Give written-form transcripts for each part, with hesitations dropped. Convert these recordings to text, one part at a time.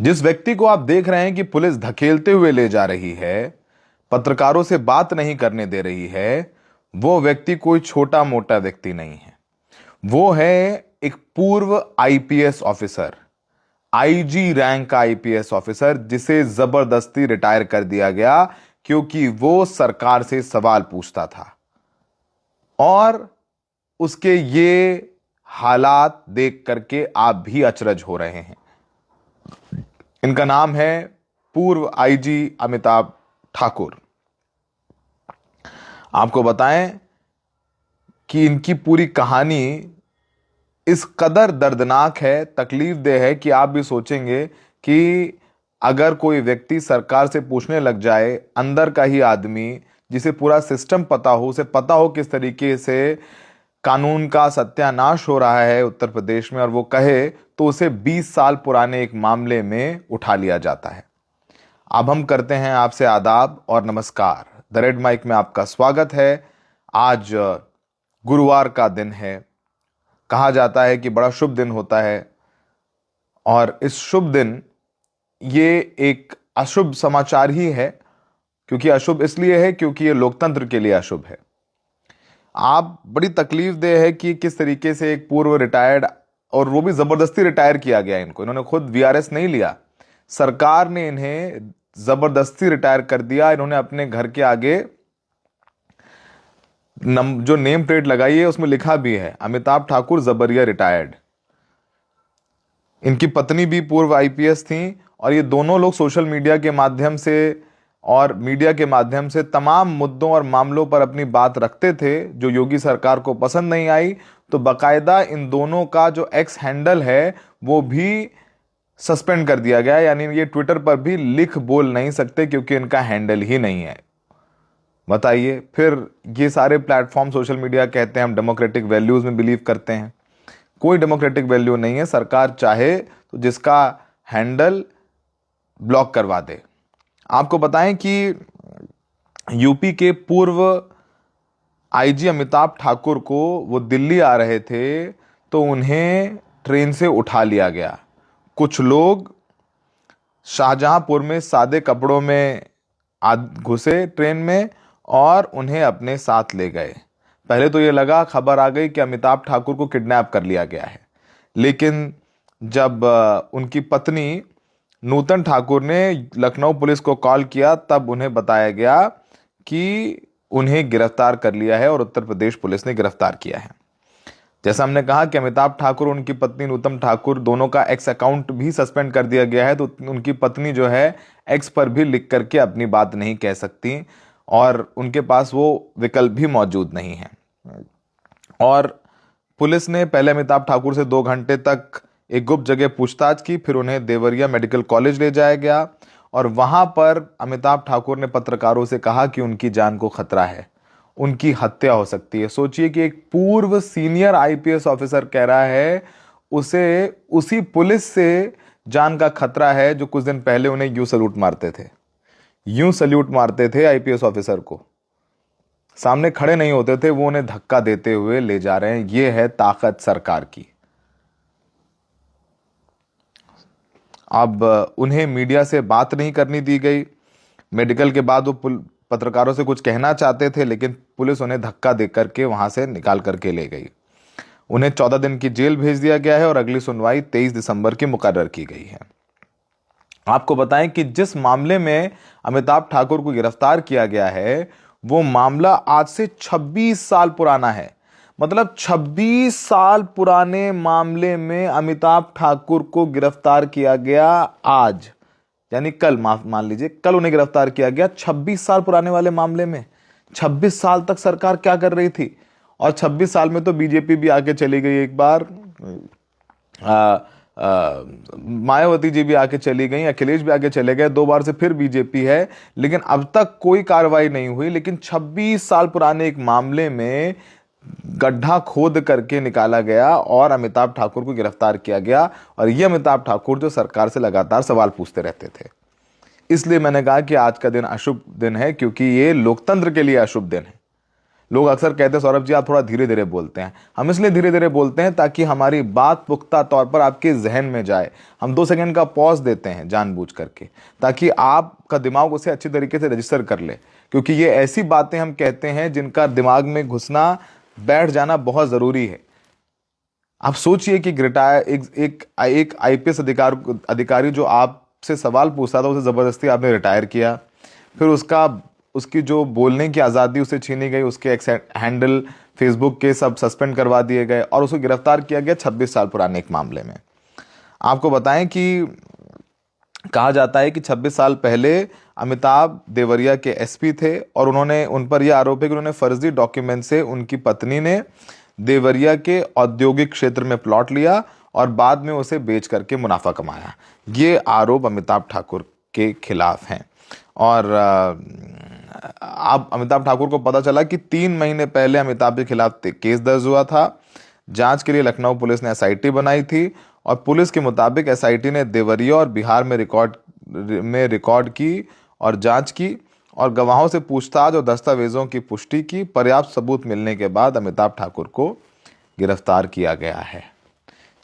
जिस व्यक्ति को आप देख रहे हैं कि पुलिस धकेलते हुए ले जा रही है, पत्रकारों से बात नहीं करने दे रही है, वो व्यक्ति कोई छोटा मोटा व्यक्ति नहीं है। वो है एक पूर्व आईपीएस ऑफिसर, आईजी रैंक का आईपीएस ऑफिसर, जिसे जबरदस्ती रिटायर कर दिया गया क्योंकि वो सरकार से सवाल पूछता था। और उसके ये हालात देख करके आप भी अचरज हो रहे हैं। इनका नाम है पूर्व आईजी अमिताभ ठाकुर। आपको बताएं कि इनकी पूरी कहानी इस कदर दर्दनाक है, तकलीफदेह है कि आप भी सोचेंगे कि अगर कोई व्यक्ति सरकार से पूछने लग जाए, अंदर का ही आदमी जिसे पूरा सिस्टम पता हो, उसे पता हो किस तरीके से कानून का सत्यानाश हो रहा है उत्तर प्रदेश में, और वो कहे तो उसे 20 साल पुराने एक मामले में उठा लिया जाता है। अब हम करते हैं आपसे आदाब और नमस्कार। द रेड माइक में आपका स्वागत है। आज गुरुवार का दिन है। कहा जाता है कि बड़ा शुभ दिन होता है, और इस शुभ दिन ये एक अशुभ समाचार ही है। क्योंकि अशुभ इसलिए है क्योंकि ये लोकतंत्र के लिए अशुभ है। आप बड़ी तकलीफदेह है कि किस तरीके से एक पूर्व रिटायर्ड, और वो भी जबरदस्ती रिटायर किया गया इनको, इन्होंने खुद वीआरएस नहीं लिया, सरकार ने इन्हें जबरदस्ती रिटायर कर दिया। इन्होंने अपने घर के आगे जो नेम प्लेट लगाई है उसमें लिखा भी है अमिताभ ठाकुर जबरिया रिटायर्ड। इनकी पत्नी भी पूर्व आईपीएस थी, और ये दोनों लोग सोशल मीडिया के माध्यम से और मीडिया के माध्यम से तमाम मुद्दों और मामलों पर अपनी बात रखते थे जो योगी सरकार को पसंद नहीं आई। तो बाकायदा इन दोनों का जो एक्स हैंडल है वो भी सस्पेंड कर दिया गया, यानी ये ट्विटर पर भी लिख बोल नहीं सकते क्योंकि इनका हैंडल ही नहीं है। बताइए, फिर ये सारे प्लेटफॉर्म सोशल मीडिया कहते हैं हम डेमोक्रेटिक वैल्यूज में बिलीव करते हैं। कोई डेमोक्रेटिक वैल्यू नहीं है। सरकार चाहे तो जिसका हैंडल ब्लॉक करवा दे। आपको बताएं कि यूपी के पूर्व आईजी अमिताभ ठाकुर को, वो दिल्ली आ रहे थे तो उन्हें ट्रेन से उठा लिया गया। कुछ लोग शाहजहांपुर में सादे कपड़ों में घुसे ट्रेन में और उन्हें अपने साथ ले गए। पहले तो ये लगा, खबर आ गई कि अमिताभ ठाकुर को किडनैप कर लिया गया है, लेकिन जब उनकी पत्नी नूतन ठाकुर ने लखनऊ पुलिस को कॉल किया तब उन्हें बताया गया कि उन्हें गिरफ्तार कर लिया है और उत्तर प्रदेश पुलिस ने गिरफ्तार किया है। जैसा हमने कहा कि अमिताभ ठाकुर और उनकी पत्नी नूतन ठाकुर दोनों का एक्स अकाउंट भी सस्पेंड कर दिया गया है, तो उनकी पत्नी जो है एक्स पर भी लिख करके अपनी बात नहीं कह सकती, और उनके पास वो विकल्प भी मौजूद नहीं है। और पुलिस ने पहले अमिताभ ठाकुर से 2 घंटे तक एक गुप्त जगह पूछताछ की, फिर उन्हें देवरिया मेडिकल कॉलेज ले जाया गया, और वहां पर अमिताभ ठाकुर ने पत्रकारों से कहा कि उनकी जान को खतरा है, उनकी हत्या हो सकती है। सोचिए कि एक पूर्व सीनियर आईपीएस ऑफिसर कह रहा है उसे उसी पुलिस से जान का खतरा है जो कुछ दिन पहले उन्हें यूं सैल्यूट मारते थे, यूं सैल्यूट मारते थे आईपीएस ऑफिसर को, सामने खड़े नहीं होते थे, वो उन्हें धक्का देते हुए ले जा रहे हैं। ये है ताकत सरकार की। अब उन्हें मीडिया से बात नहीं करनी दी गई। मेडिकल के बाद वो पत्रकारों से कुछ कहना चाहते थे, लेकिन पुलिस उन्हें धक्का दे करके वहां से निकाल करके ले गई। उन्हें 14 दिन की जेल भेज दिया गया है और अगली सुनवाई 23 दिसंबर की मुकर्रर की गई है। आपको बताएं कि जिस मामले में अमिताभ ठाकुर को गिरफ्तार किया गया है वो मामला आज से 26 साल पुराना है। मतलब 26 साल पुराने मामले में अमिताभ ठाकुर को गिरफ्तार किया गया आज, यानी कल, मान लीजिए कल उन्हें गिरफ्तार किया गया। 26 साल पुराने वाले मामले में 26 साल तक सरकार क्या कर रही थी? और 26 साल में तो बीजेपी भी आके चली गई, एक बार मायावती जी भी आके चली गई, अखिलेश भी आके चले गए, 2 बार से फिर बीजेपी है, लेकिन अब तक कोई कार्रवाई नहीं हुई। लेकिन 26 साल पुराने एक मामले में गड्ढा खोद करके निकाला गया और अमिताभ ठाकुर को गिरफ्तार किया गया। और ये अमिताभ ठाकुर जो सरकार से लगातार सवाल पूछते रहते थे। इसलिए मैंने कहा कि आज का दिन अशुभ दिन है, क्योंकि ये लोकतंत्र के लिए अशुभ दिन है। लोग अक्सर कहते हैं सौरभ जी आप थोड़ा धीरे धीरे बोलते हैं। हम इसलिए धीरे धीरे बोलते हैं ताकि हमारी बात पुख्ता तौर पर आपके जहन में जाए। हम 2 सेकंड का पॉज देते हैं जानबूझ करके, ताकि आपका दिमाग उसे अच्छी तरीके से रजिस्टर कर ले, क्योंकि ये ऐसी बातें हम कहते हैं जिनका दिमाग में घुसना, बैठ जाना बहुत जरूरी है। आप सोचिए कि एक आईपीएस अधिकारी जो आपसे सवाल पूछता था, उसे जबरदस्ती आपने रिटायर किया, फिर उसकी जो बोलने की आज़ादी उसे छीनी गई, उसके हैंडल फेसबुक के सब सस्पेंड करवा दिए गए और उसको गिरफ्तार किया गया 26 साल पुराने एक मामले में। आपको बताएं कि कहा जाता है कि 26 साल पहले अमिताभ देवरिया के एसपी थे और उन पर यह आरोप है कि उन्होंने फर्जी डॉक्यूमेंट से उनकी पत्नी ने देवरिया के औद्योगिक क्षेत्र में प्लॉट लिया और बाद में उसे बेच करके मुनाफा कमाया। ये आरोप अमिताभ ठाकुर के खिलाफ हैं। और अब अमिताभ ठाकुर को पता चला कि 3 महीने पहले अमिताभ के खिलाफ केस दर्ज हुआ था। जांच के लिए लखनऊ पुलिस ने एसआईटी बनाई थी और पुलिस के मुताबिक एसआईटी ने देवरिया और बिहार में रिकॉर्ड की और जांच की और गवाहों से पूछताछ और दस्तावेजों की पुष्टि की। पर्याप्त सबूत मिलने के बाद अमिताभ ठाकुर को गिरफ्तार किया गया है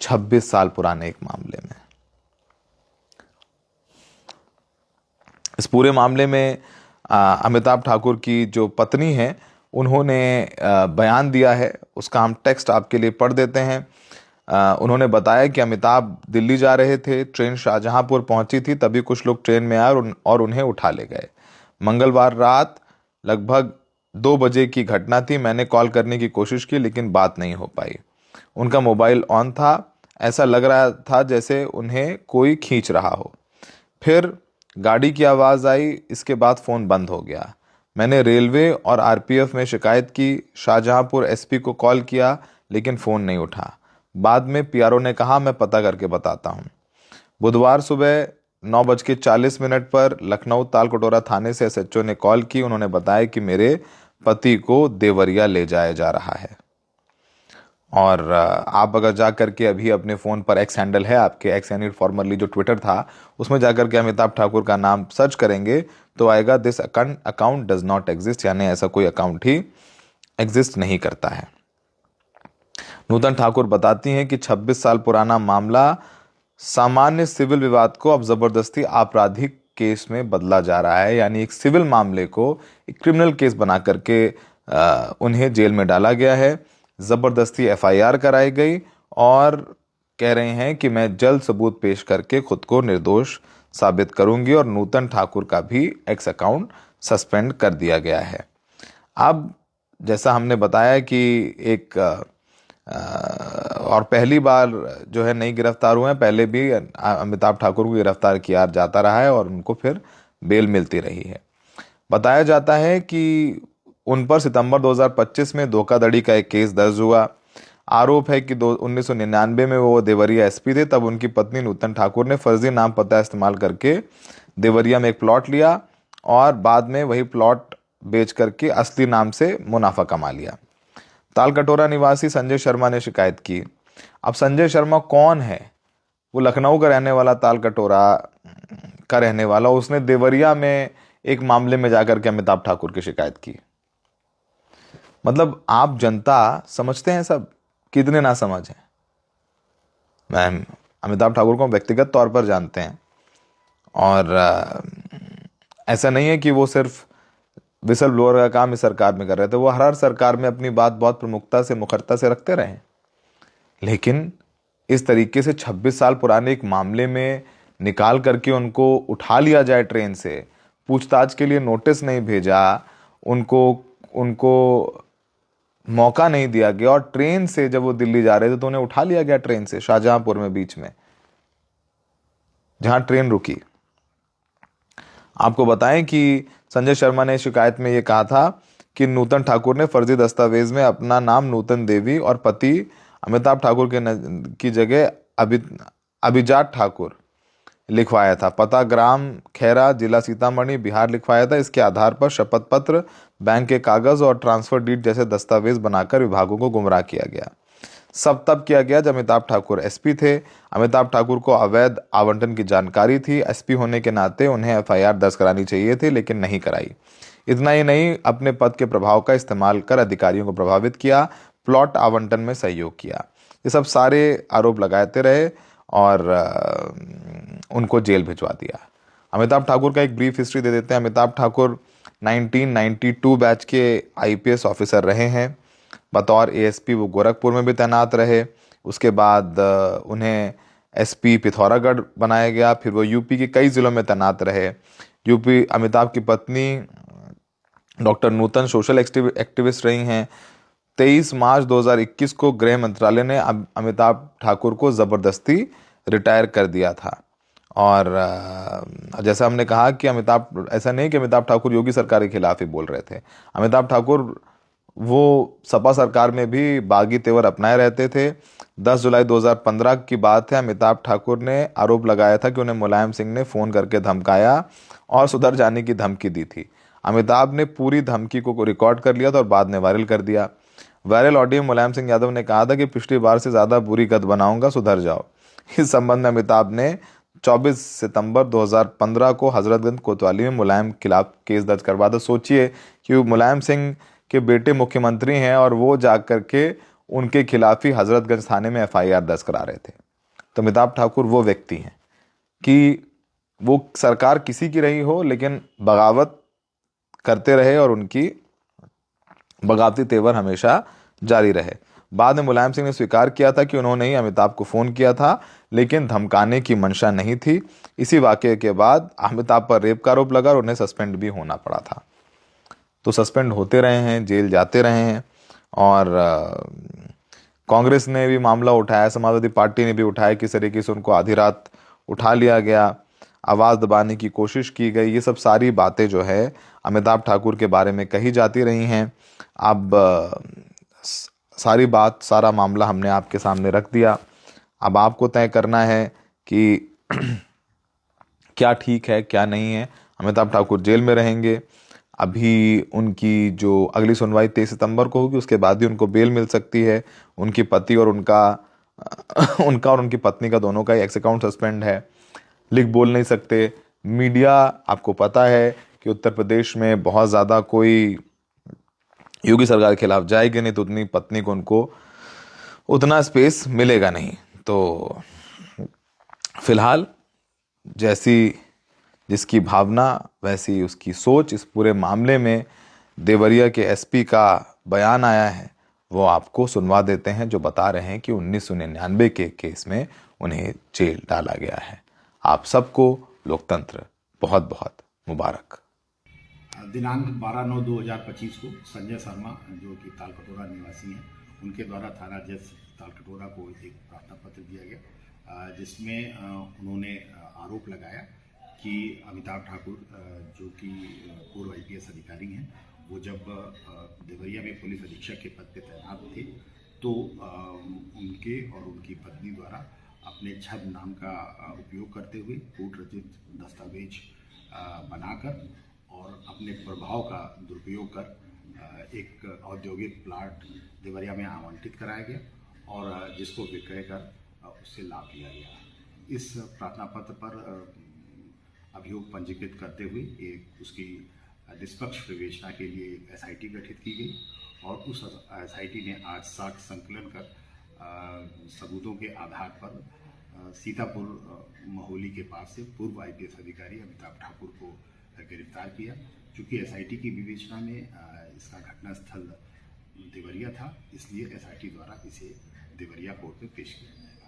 26 साल पुराने एक मामले में। इस पूरे मामले में अमिताभ ठाकुर की जो पत्नी है उन्होंने बयान दिया है, उसका हम टेक्स्ट आपके लिए पढ़ देते हैं। उन्होंने बताया कि अमिताभ दिल्ली जा रहे थे, ट्रेन शाहजहांपुर पहुंची थी, तभी कुछ लोग ट्रेन में आए और उन्हें उठा ले गए। मंगलवार रात लगभग 2 बजे की घटना थी। मैंने कॉल करने की कोशिश की लेकिन बात नहीं हो पाई। उनका मोबाइल ऑन था, ऐसा लग रहा था जैसे उन्हें कोई खींच रहा हो। फिर गाड़ी की आवाज़ आई, इसके बाद फ़ोन बंद हो गया। मैंने रेलवे और आरपीएफ में शिकायत की, शाहजहांपुर एसपी को कॉल किया लेकिन फ़ोन नहीं उठा। बाद में पीआरओ ने कहा मैं पता करके बताता हूँ। बुधवार सुबह 9:40 पर लखनऊ तालकटोरा थाने से एसएचओ ने कॉल की। उन्होंने बताया कि मेरे पति को देवरिया ले जाया जा रहा है। और आप अगर जा करके अभी अपने फ़ोन पर एक्स हैंडल है आपके, एक्स यानी फॉर्मरली जो ट्विटर था, उसमें जाकर के अमिताभ ठाकुर का नाम सर्च करेंगे तो आएगा this account does not exist, यानी ऐसा कोई अकाउंट ही एग्जिस्ट नहीं करता है। नूतन ठाकुर बताती हैं कि 26 साल पुराना मामला सामान्य सिविल विवाद को अब जबरदस्ती आपराधिक केस में बदला जा रहा है, यानी एक सिविल मामले को एक क्रिमिनल केस बना करके उन्हें जेल में डाला गया है। जबरदस्ती एफआईआर कराई गई और कह रहे हैं कि मैं जल्द सबूत पेश करके खुद को निर्दोष साबित करूंगी और नूतन ठाकुर का भी एक्स अकाउंट सस्पेंड कर दिया गया है। अब जैसा हमने बताया कि एक और पहली बार जो है नहीं गिरफ्तार हुए हैं, पहले भी अमिताभ ठाकुर को गिरफ्तार किया जाता रहा है और उनको फिर बेल मिलती रही है। बताया जाता है कि उन पर सितंबर 2025 में धोखाधड़ी का एक केस दर्ज हुआ। आरोप है कि 1999 में वो देवरिया एसपी थे, तब उनकी पत्नी नूतन ठाकुर ने फर्जी नाम पता इस्तेमाल करके देवरिया में एक प्लॉट लिया और बाद में वही प्लॉट बेच करके असली नाम से मुनाफा कमा लिया। तालकटोरा निवासी संजय शर्मा ने शिकायत की। अब संजय शर्मा कौन है? वो लखनऊ का रहने वाला, तालकटोरा का रहने वाला। उसने देवरिया में एक मामले में जाकर के अमिताभ ठाकुर की शिकायत की। मतलब आप जनता समझते हैं सब कितने ना समझ हैं। मैं अमिताभ ठाकुर को व्यक्तिगत तौर पर जानते हैं और ऐसा नहीं है कि वो सिर्फ विसल ब्लोअर का काम इस सरकार में कर रहे थे, वो हर सरकार में अपनी बात बहुत प्रमुखता से, मुखरता से रखते रहे। लेकिन इस तरीके से 26 साल पुराने एक मामले में निकाल करके उनको उठा लिया जाए ट्रेन से, पूछताछ के लिए नोटिस नहीं भेजा, उनको मौका नहीं दिया गया और ट्रेन से जब वो दिल्ली जा रहे थे तो उन्हें उठा लिया गया ट्रेन से, शाहजहांपुर में बीच में जहां ट्रेन रुकी। आपको बताएं कि संजय शर्मा ने शिकायत में यह कहा था कि नूतन ठाकुर ने फर्जी दस्तावेज में अपना नाम नूतन देवी और पति अमिताभ ठाकुर की जगह अभिजात ठाकुर लिखवाया था। पता ग्राम खैरा, जिला सीतामढ़ी, बिहार लिखवाया था। इसके आधार पर शपथ पत्र, बैंक के कागज और ट्रांसफर डीड जैसे दस्तावेज बनाकर विभागों को गुमराह किया गया। सब तब किया गया जब अमिताभ ठाकुर एसपी थे। अमिताभ ठाकुर को अवैध आवंटन की जानकारी थी। एसपी होने के नाते उन्हें एफआईआर दर्ज करानी चाहिए थी लेकिन नहीं कराई। इतना ही नहीं, अपने पद के प्रभाव का इस्तेमाल कर अधिकारियों को प्रभावित किया, प्लॉट आवंटन में सहयोग किया। ये सब सारे आरोप लगाते रहे और उनको जेल भिजवा दिया। अमिताभ ठाकुर का एक ब्रीफ हिस्ट्री दे देते हैं। अमिताभ ठाकुर 1992 बैच के आईपीएस ऑफिसर रहे हैं। बतौर एएसपी वो गोरखपुर में भी तैनात रहे। उसके बाद उन्हें एसपी पिथौरागढ़ बनाया गया। फिर वो यूपी के कई जिलों में तैनात रहे। यूपी अमिताभ की पत्नी डॉक्टर नूतन सोशल एक्टिविस्ट रही हैं। 23 मार्च 2021 को गृह मंत्रालय ने अमिताभ ठाकुर को ज़बरदस्ती रिटायर कर दिया था। और जैसा हमने कहा कि अमिताभ, ऐसा नहीं कि अमिताभ ठाकुर योगी सरकार के खिलाफ ही बोल रहे थे। अमिताभ ठाकुर वो सपा सरकार में भी बागी तेवर अपनाए रहते थे। 10 जुलाई 2015 की बात है। अमिताभ ठाकुर ने आरोप लगाया था कि उन्हें मुलायम सिंह ने फ़ोन करके धमकाया और सुधर जाने की धमकी दी थी। अमिताभ ने पूरी धमकी को रिकॉर्ड कर लिया था और बाद में वायरल कर दिया। वायरल ऑडियो मुलायम सिंह यादव ने कहा था कि पिछली बार से ज़्यादा बुरी गत बनाऊंगा, सुधर जाओ। इस संबंध में अमिताभ ने 24 सितंबर 2015 को हजरतगंज कोतवाली में मुलायम खिलाफ केस दर्ज करवा था। सोचिए कि मुलायम सिंह के बेटे मुख्यमंत्री हैं और वो जाकर के उनके खिलाफ ही हजरतगंज थाने में एफआईआर दर्ज करा रहे थे। तो अमिताभ ठाकुर वो व्यक्ति हैं कि वो सरकार किसी की रही हो लेकिन बगावत करते रहे और उनकी बगावती तेवर हमेशा जारी रहे। बाद में मुलायम सिंह ने स्वीकार किया था कि उन्होंने ही अमिताभ को फ़ोन किया था, लेकिन धमकाने की मंशा नहीं थी। इसी वाकये के बाद अमिताभ पर रेप का आरोप लगा और उन्हें सस्पेंड भी होना पड़ा था। तो सस्पेंड होते रहे हैं, जेल जाते रहे हैं। और कांग्रेस ने भी मामला उठाया, समाजवादी पार्टी ने भी उठाया। किस तरीके से उनको आधी रात उठा लिया गया, आवाज़ दबाने की कोशिश की गई। ये सब सारी बातें जो है अमिताभ ठाकुर के बारे में कही जाती रही हैं। अब सारी बात, सारा मामला हमने आपके सामने रख दिया। अब आपको तय करना है कि क्या ठीक है क्या नहीं है। अमिताभ ठाकुर जेल में रहेंगे। अभी उनकी जो अगली सुनवाई 23 सितंबर को होगी, उसके बाद ही उनको बेल मिल सकती है। उनकी पति और उनका और उनकी पत्नी का दोनों का एक्स अकाउंट सस्पेंड है, लिख बोल नहीं सकते। मीडिया, आपको पता है कि उत्तर प्रदेश में बहुत ज़्यादा कोई योगी सरकार के खिलाफ जाएगी नहीं, तो उतनी पत्नी को उनको उतना स्पेस मिलेगा नहीं। तो फिलहाल जैसी जिसकी भावना वैसी उसकी सोच, इस पूरे मामले में देवरिया के एसपी का बयान आया है, वो आपको सुनवा देते हैं, जो बता रहे हैं कि 1999 के केस में उन्हें जेल डाला गया है। आप सबको लोकतंत्र बहुत बहुत मुबारक। दिनांक 12/9/2025 को संजय शर्मा, जो कि तालकटोरा निवासी हैं, उनके द्वारा थाना अध्यक्ष तालकटोरा को एक प्रार्थना पत्र दिया गया, जिसमें उन्होंने आरोप लगाया कि अमिताभ ठाकुर, जो कि पूर्व आईपीएस अधिकारी हैं, वो जब देवरिया में पुलिस अधीक्षक के पद पर तैनात थे तो उनके और उनकी पत्नी द्वारा अपने छद नाम का उपयोग करते हुए कूट रचित दस्तावेज बनाकर और अपने प्रभाव का दुरुपयोग कर एक औद्योगिक प्लाट देवरिया में आवंटित कराया गया और जिसको विक्रय कर उससे लाभ लिया गया। इस प्रार्थना पत्र पर अभियोग पंजीकृत करते हुए एक उसकी निष्पक्ष विवेचना के लिए एक एसआईटी गठित की गई और उस एसआईटी ने आज साक्ष्य संकलन कर सबूतों के आधार पर सीतापुर महोली के पास से पूर्व आईपीएस अधिकारी अमिताभ ठाकुर को गिरफ्तार किया। चूँकि एसआईटी की विवेचना में इसका घटनास्थल देवरिया था, इसलिए एसआईटी द्वारा इसे देवरिया कोर्ट में पेश किया जाएगा।